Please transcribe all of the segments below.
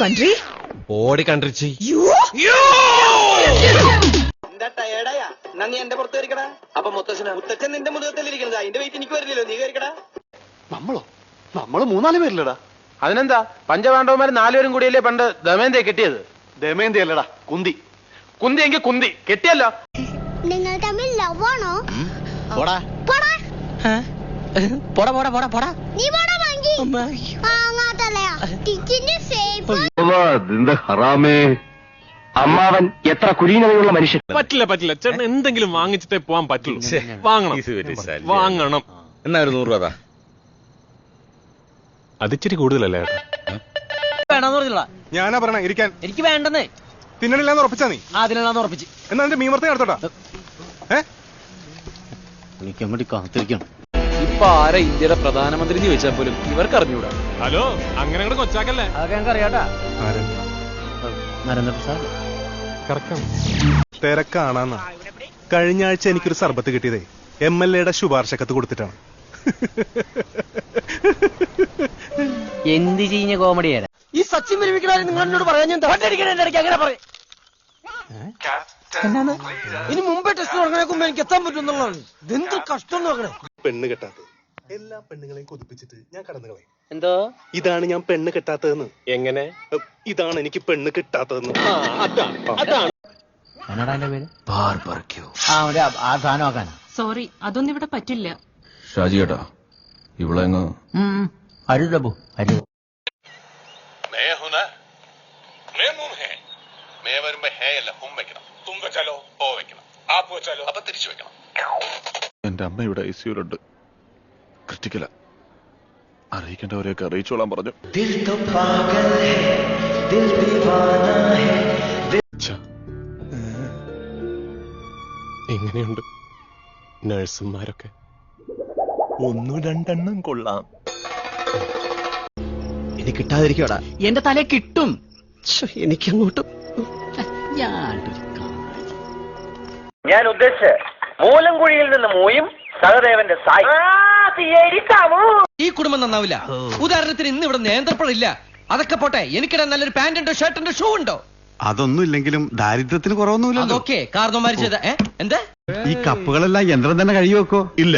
country? Body country. You? എന്താ ടയേർഡായാ? എന്നാ നീ എന്റെ പുറത്ത് വരിക്കടാ. അപ്പൊ മുത്തച്ഛൻ നിന്റെ മുതുകത്തിലിരിക്കുന്നത് അതിന്റെ വെയിറ്റ് എനിക്ക് വരില്ലല്ലോ, നീ കയറിക്കടാ. നമ്മള് 3-4 പേരില്ലടാ. അതിനെന്താ, പഞ്ചപാണ്ഡവന്മാര് 4 പേരും കൂടിയല്ലേ പണ്ട് ദമയന്തിയെ കെട്ടിയത്? ദമയന്തി അല്ലടാ, കുന്തി. കുന്തി എങ്കിൽ കുന്തി കെട്ടിയല്ലോ. നിങ്ങൾ തമ്മിൽ ലവ് ആണോ? പോടാ പോടാ പോടാ പോടാ പോടാ പോടാ. നീ പോടാ വാങ്ങി വാങ്ങാത്തല്ലയാ ടിച്ചിന്റെ സേഫ്. ഹറാമേ, അമ്മാവൻ എത്ര കുലീനതയുള്ള മനുഷ്യൻ. പറ്റില്ല ചേട്ടൻ എന്തെങ്കിലും വാങ്ങിച്ചിട്ടേ പോവാൻ പറ്റുള്ളൂ. വാങ്ങണം. എന്നാ ഒരു 100 രൂപ. അതിച്ചിരി കൂടുതലല്ലേ ചേട്ടാ? വേണമെന്ന് പറഞ്ഞില്ല. ഞാനാ പറഞ്ഞ ഇരിക്കാൻ. എനിക്ക് വേണ്ടെന്നേ. തിന്നണില്ലാന്ന് ഉറപ്പിച്ചാ നീ? അതിനെല്ലാം ഉറപ്പിച്ച്. എന്നാ എന്റെ മീമർത്തി നടത്തോട്ടാ. വിളിക്കാൻ വേണ്ടി കാത്തിരിക്കണം. ഇപ്പൊ ആരാ ഇന്ത്യയുടെ പ്രധാനമന്ത്രി എന്ന് ചോദിച്ചാൽ പോലും ഇവർക്ക് അറിഞ്ഞൂടാ. ഹലോ, അങ്ങനെ അങ്ങോട്ട് കൊച്ചാക്കല്ലേ. അതൊക്കെ ഞങ്ങൾക്ക് അറിയാട്ടാ. നരേന്ദ്രപ്രസാദ് തിരക്കാണെന്നാ. കഴിഞ്ഞ ആഴ്ച എനിക്കൊരു സർബത്ത് കിട്ടിയതേ MLA ശുപാർശക്കത്ത് കൊടുത്തിട്ടാണ്. എന്ത് ചെയ്യുന്ന കോമഡിയാണ് ഈ സച്ചിൻ വിരമിക്കണ. നിങ്ങൾ എന്നോട് പറയാൻ ഞാൻ അങ്ങനെ പറയും. ഇനി മുമ്പേ ടെസ്റ്റ് തുടങ്ങണേ മുമ്പ് എനിക്ക് എത്താൻ പറ്റുന്നുള്ളതാണ്. ഇതെന്ത് കഷ്ടം നോക്കണേ. പെണ്ണ് കെട്ടാത്തത് എല്ലാ പെണ്ണുങ്ങളെയും കൊതിപ്പിച്ചിട്ട് ഞാൻ കടന്നു കളയും. എന്തോ ഇതാണ് ഞാൻ പെണ്ണ് കെട്ടാത്തതെന്ന്. എങ്ങനെ? ഇതാണ് എനിക്ക് പെണ്ണ് കിട്ടാത്തതെന്ന്. എന്നാടാ എന്റെ പേര്? ആ സാധനം ആക്കാനാ. സോറി, അതൊന്നും ഇവിടെ പറ്റില്ല. ഷാജി കേട്ടാ, ഇവിടെ അരു പ്രഭു അരു. എന്റെ അമ്മ ഇവിടെ ICUലുണ്ട്. ക്രിട്ടിക്കല. അറിയിക്കേണ്ടവരെയൊക്കെ അറിയിച്ചോളാൻ പറഞ്ഞു. എങ്ങനെയുണ്ട് നഴ്സുമാരൊക്കെ? 1-2 കൊള്ളാം. ഇനി കിട്ടാതിരിക്കോടാ. എന്റെ തലേ കിട്ടും. എനിക്കങ്ങോട്ടും ഞാൻ ഉദ്ദേശിച്ച മൂലംകുഴിയിൽ നിന്ന് മൂയും സഹദേവന്റെ സായി. ഈ കുടുംബം നന്നാവില്ല. ഉദാഹരണത്തിന് ഇന്ന് ഇവിടെ നേന്ത്രപ്പഴില്ല. അതൊക്കെ പോട്ടെ, എനിക്കിടാൻ നല്ലൊരു പാന്റുണ്ടോ ഷർട്ടുണ്ടോ ഷൂ ഉണ്ടോ? അതൊന്നും ഇല്ലെങ്കിലും ദാരിദ്ര്യത്തിന് കുറവൊന്നുമില്ല. അതൊക്കെ കാരണവന്മാര് ചെയ്ത എന്താ? ഈ കപ്പുകളെല്ലാം യന്ത്രം തന്നെ കഴുകി വെക്കോ? ഇല്ല,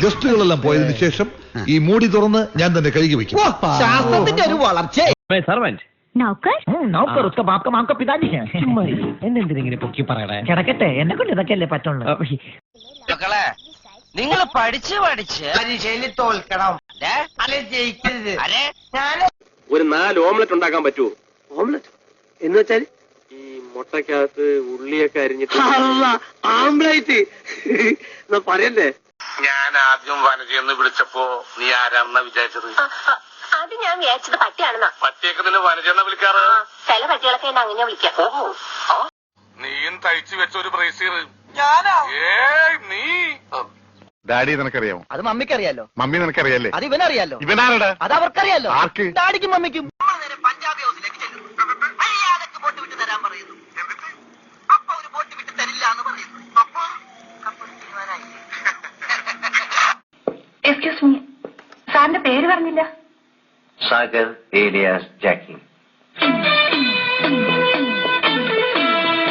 ഗസ്റ്റുകളെല്ലാം പോയതിനു ശേഷം ഈ മൂടി തുറന്ന് ഞാൻ തന്നെ കഴുകി വെക്കും. ശാസ്ത്രത്തിന്റെ ഒരു വളർച്ച. എന്നെന്തിനെ പൊക്കി പറയണേ? കിടക്കട്ടെ, എന്നെ കൊണ്ട് ഇതൊക്കെയല്ലേ പറ്റുള്ളൂ. മക്കളെ, നിങ്ങൾ പഠിച്ച് പരീക്ഷയിൽ തോൽക്കണം, അല്ലെ ജയിക്കരുത്. ഒരു 4 ഓംലെറ്റ് ഉണ്ടാക്കാൻ പറ്റുമോ? ഓംലെറ്റ് എന്ന് വെച്ചാൽ ഈ മുട്ടക്കകത്ത് ഉള്ളിയൊക്കെ അരിഞ്ഞിട്ട് ആംബ്ലേറ്റ് പറയല്ലേ? ഞാൻ ആദ്യം വനജയെന്ന് വിളിച്ചപ്പോ നീ ആരാണെന്നാ വിചാരിച്ചത്? അത് ഞാൻ വിചാരിച്ചത് പട്ടിയാണെന്നാ. പട്ടിയൊക്കെ നിന്നെ വനജയെന്നാ വിളിക്കാറ്? ചില പട്ടികളൊക്കെ എന്നെ അങ്ങനെ വിളിക്കാം. നീയും തയ്ച്ചു വെച്ച ഒരു ബ്രേസീർ. നീ ഡാഡി നിനക്കറിയാമോ? അത് മമ്മിക്കറിയാലോ. മമ്മി നിനക്കറിയാലേ? അത് ഇവനറിയാലോ. ഇവനാരുടെ? അത് അവർക്കറിയാലോ. ആർക്ക്? ഡാഡിക്കും മമ്മിക്കും. പഞ്ചാബി ഹൗസിലേക്ക് ചെല്ലും. മര്യാദക്ക് ബോട്ട് വിട്ട് തരാൻ പറയുന്നു. എന്നിട്ട് അപ്പൊ ഒരു ബോട്ട് വിട്ട് തരില്ല എന്ന് പറയുന്നു. അപ്പൊ എക്സ്ക്യൂസ് മീ, സാറിന്റെ പേര് പറഞ്ഞില്ല. സാഗർ ഏലിയാസ് ജാക്കി.